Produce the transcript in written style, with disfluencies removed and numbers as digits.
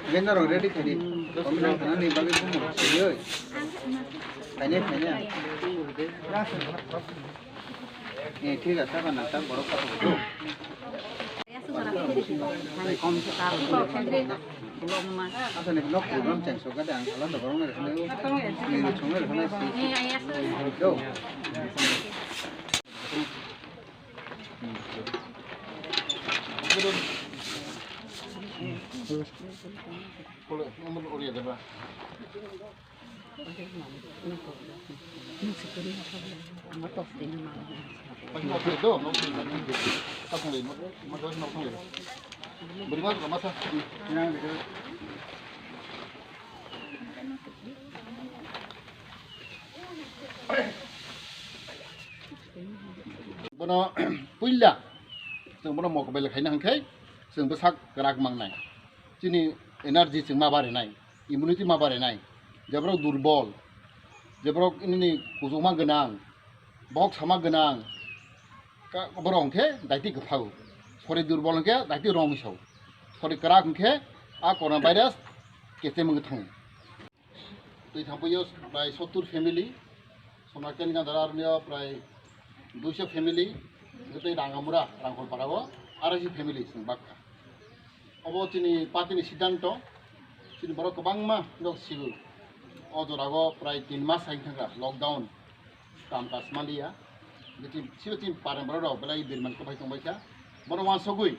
Vendor ready tadi. Komplain karena nih bagi semua. Serius. Kayaknya. Nih, ठीक है सब नाता बड़ो का तो। Kom sekarang. Belum mah. Ada nih blok program ceng suka dan kalau ada orang dari sana. Ini cuma dari sana sih. Go. Boleh nomor ori ada berapa? Bono puila, जों bono mau kembali खायनो हांखै, जों बेसाक gerak mangnai, जोंनि energi जों मा बारायनाय, immunity मा बारायनाय, जेब्राव दुर्बल, जेब्राव ini kuzuma genang, bok sama genang, borong ke, daiti kepau, sorry durbol ke, daiti rong isau, sorry gerak ke, coronavirus kete mengetang. Tui thampuyo prai 70 family, sonaken kan dararnya prai 200 family, itu Teliamura, rangkol parago, arasi family sing bakka. Obo tini patini sidanto, tini baru kebang mah dok sigu. Ojorago prai 3 mas saing tangga lockdown, kam kasmalia, jadi siapa tim parang baru belai birman kebaik kebaiknya, baru masuk gue.